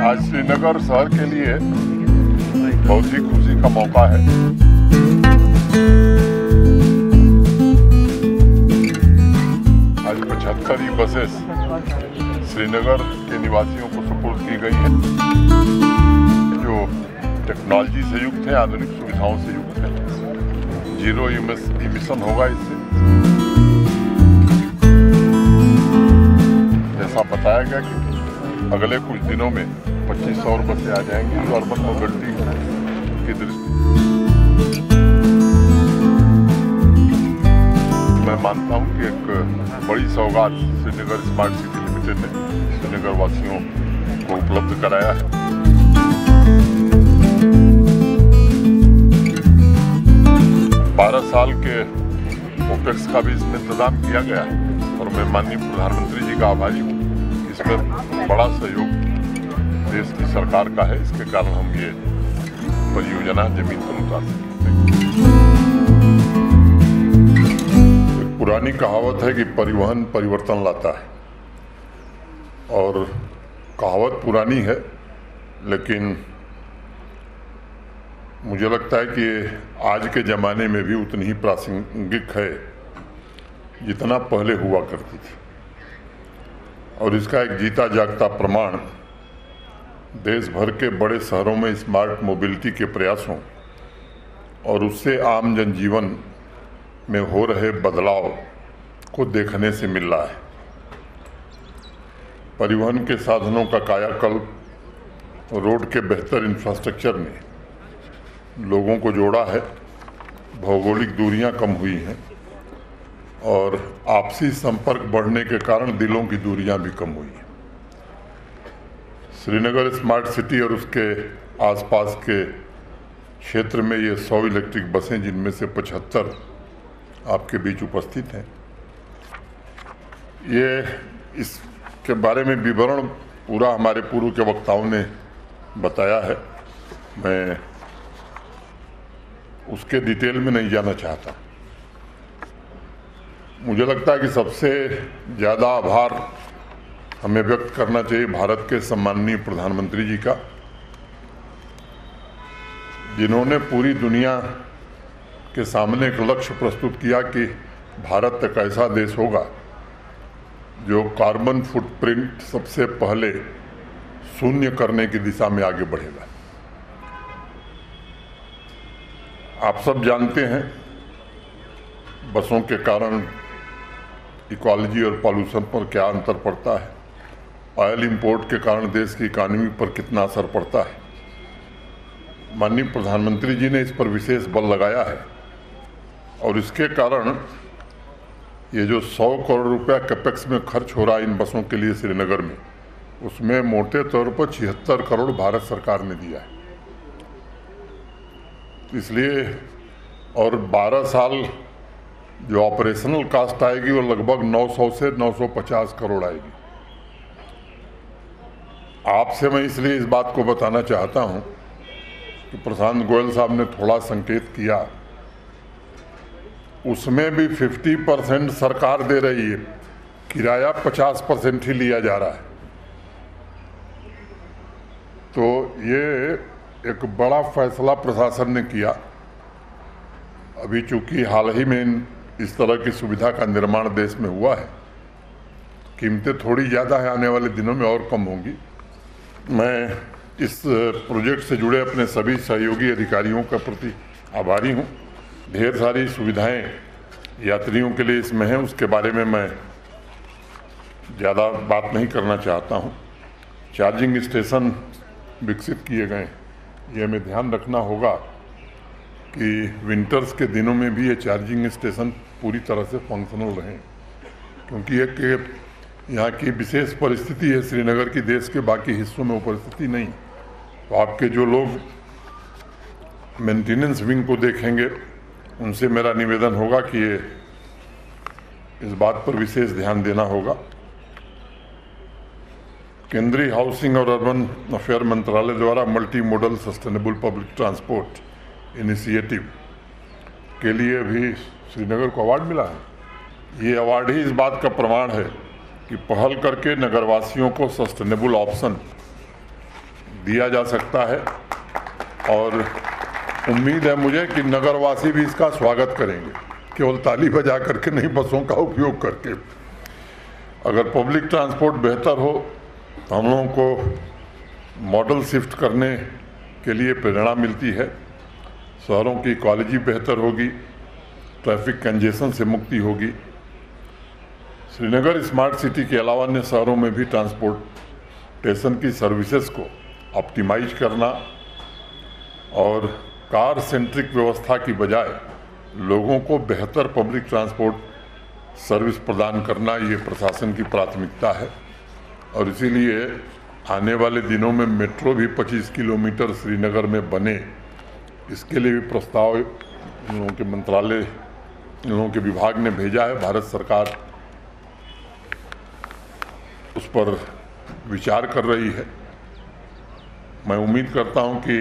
आज श्रीनगर शहर के लिए बहुत ही खुशी का मौका है। आज 75 बसेस श्रीनगर के निवासियों को सुपुर्द की गई है, जो टेक्नोलॉजी से युक्त है, आधुनिक सुविधाओं से युक्त है। 0 इमिशन होगा इससे। जैसा बताया गया कि अगले कुछ दिनों में 2500 और बसें आ जाएंगी जो अर्बन मोबिलिटी की दृष्टि। मैं मानता हूं कि एक बड़ी सौगात श्रीनगर स्मार्ट सिटी लिमिटेड ने श्रीनगर वासियों को उपलब्ध कराया है। 12 साल के ओपेक्स का भी इसमें इंतजाम किया गया है और मैं माननीय प्रधानमंत्री जी का आभारी हूँ। इसमें बड़ा सहयोग देश की सरकार का है, इसके कारण हम ये परियोजना जमीन पर उतार सकें। एक पुरानी कहावत है कि परिवहन परिवर्तन लाता है, और कहावत पुरानी है, लेकिन मुझे लगता है कि आज के ज़माने में भी उतनी ही प्रासंगिक है जितना पहले हुआ करती थी। और इसका एक जीता जागता प्रमाण देश भर के बड़े शहरों में स्मार्ट मोबिलिटी के प्रयासों और उससे आम जनजीवन में हो रहे बदलाव को देखने से मिल रहा है। परिवहन के साधनों का कायाकल्प, रोड के बेहतर इंफ्रास्ट्रक्चर ने लोगों को जोड़ा है, भौगोलिक दूरियां कम हुई हैं और आपसी संपर्क बढ़ने के कारण दिलों की दूरियां भी कम हुई हैं। श्रीनगर स्मार्ट सिटी और उसके आसपास के क्षेत्र में ये 100 इलेक्ट्रिक बसें, जिनमें से 75 आपके बीच उपस्थित हैं। ये इसके बारे में विवरण पूरा हमारे पूर्व के वक्ताओं ने बताया है, मैं उसके डिटेल में नहीं जाना चाहता। मुझे लगता है कि सबसे ज़्यादा आभार हमें व्यक्त करना चाहिए भारत के सम्माननीय प्रधानमंत्री जी का, जिन्होंने पूरी दुनिया के सामने एक लक्ष्य प्रस्तुत किया कि भारत एक ऐसा देश होगा जो कार्बन फुटप्रिंट सबसे पहले शून्य करने की दिशा में आगे बढ़ेगा। आप सब जानते हैं बसों के कारण इकोलॉजी और पॉल्यूशन पर क्या अंतर पड़ता है, ऑयल इंपोर्ट के कारण देश की इकॉनमी पर कितना असर पड़ता है। माननीय प्रधानमंत्री जी ने इस पर विशेष बल लगाया है और इसके कारण ये जो 100 करोड़ रुपया कैपेक्स में खर्च हो रहा है इन बसों के लिए श्रीनगर में, उसमें मोटे तौर पर 76 करोड़ भारत सरकार ने दिया है। इसलिए और 12 साल जो ऑपरेशनल कास्ट आएगी वो लगभग 900 से 950 करोड़ आएगी। आपसे मैं इसलिए इस बात को बताना चाहता हूं कि प्रशांत गोयल साहब ने थोड़ा संकेत किया, उसमें भी 50% सरकार दे रही है, किराया 50% ही लिया जा रहा है। तो ये एक बड़ा फैसला प्रशासन ने किया। अभी चूंकि हाल ही में इस तरह की सुविधा का निर्माण देश में हुआ है, कीमतें थोड़ी ज़्यादा है, आने वाले दिनों में और कम होंगी। मैं इस प्रोजेक्ट से जुड़े अपने सभी सहयोगी अधिकारियों के प्रति आभारी हूँ। ढेर सारी सुविधाएं यात्रियों के लिए इसमें हैं, उसके बारे में मैं ज़्यादा बात नहीं करना चाहता हूँ। चार्जिंग स्टेशन विकसित किए गए, ये हमें ध्यान रखना होगा कि विंटर्स के दिनों में भी ये चार्जिंग स्टेशन पूरी तरह से फंक्शनल रहें, क्योंकि एक यहाँ की विशेष परिस्थिति है श्रीनगर की, देश के बाकी हिस्सों में वो परिस्थिति नहीं। तो आपके जो लोग मेंटेनेंस विंग को देखेंगे, उनसे मेरा निवेदन होगा कि ये इस बात पर विशेष ध्यान देना होगा। केंद्रीय हाउसिंग और अर्बन अफेयर मंत्रालय द्वारा multi modal sustainable public transport initiative के लिए भी श्रीनगर को अवार्ड मिला है। ये अवार्ड ही इस बात का प्रमाण है कि पहल करके नगरवासियों को सस्टेनेबल ऑप्शन दिया जा सकता है और उम्मीद है मुझे कि नगरवासी भी इसका स्वागत करेंगे, केवल ताली बजा करके नहीं, बसों का उपयोग करके। अगर पब्लिक ट्रांसपोर्ट बेहतर हो तो हम लोगों को मॉडल शिफ्ट करने के लिए प्रेरणा मिलती है, शहरों की इकोलॉजी बेहतर होगी, ट्रैफिक कंजेशन से मुक्ति होगी। श्रीनगर स्मार्ट सिटी के अलावा अन्य शहरों में भी ट्रांसपोर्टेशन की सर्विसेज को ऑप्टिमाइज करना और कार सेंट्रिक व्यवस्था की बजाय लोगों को बेहतर पब्लिक ट्रांसपोर्ट सर्विस प्रदान करना ये प्रशासन की प्राथमिकता है। और इसीलिए आने वाले दिनों में मेट्रो भी 25 किलोमीटर श्रीनगर में बने, इसके लिए भी प्रस्ताव इन लोगों के मंत्रालय, इन लोगों के विभाग ने भेजा है। भारत सरकार उस पर विचार कर रही है। मैं उम्मीद करता हूं कि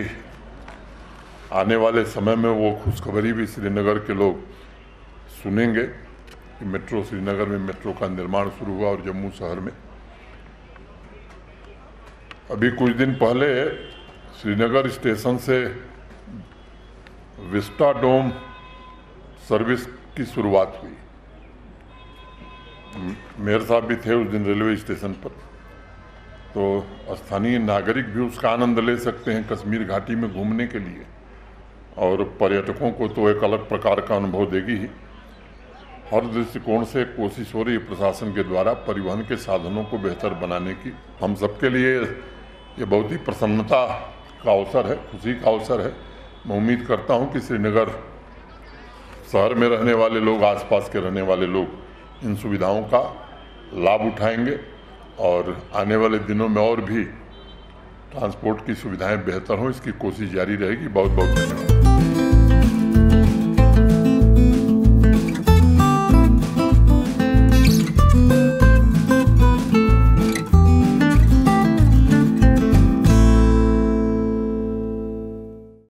आने वाले समय में वो खुशखबरी भी श्रीनगर के लोग सुनेंगे कि मेट्रो, श्रीनगर में मेट्रो का निर्माण शुरू हुआ और जम्मू शहर में। अभी कुछ दिन पहले श्रीनगर स्टेशन से विस्टाडोम सर्विस की शुरुआत हुई। मेयर साहब भी थे उस दिन रेलवे स्टेशन पर, तो स्थानीय नागरिक भी उसका आनंद ले सकते हैं कश्मीर घाटी में घूमने के लिए, और पर्यटकों को तो एक अलग प्रकार का अनुभव देगी ही। हर दृष्टिकोण से कोशिश हो रही है प्रशासन के द्वारा परिवहन के साधनों को बेहतर बनाने की। हम सबके लिए ये बहुत ही प्रसन्नता का अवसर है, खुशी का अवसर है। मैं उम्मीद करता हूँ कि श्रीनगर शहर में रहने वाले लोग, आसपास के रहने वाले लोग इन सुविधाओं का लाभ उठाएंगे और आने वाले दिनों में और भी ट्रांसपोर्ट की सुविधाएं बेहतर हों, इसकी कोशिश जारी रहेगी। बहुत बहुत धन्यवाद।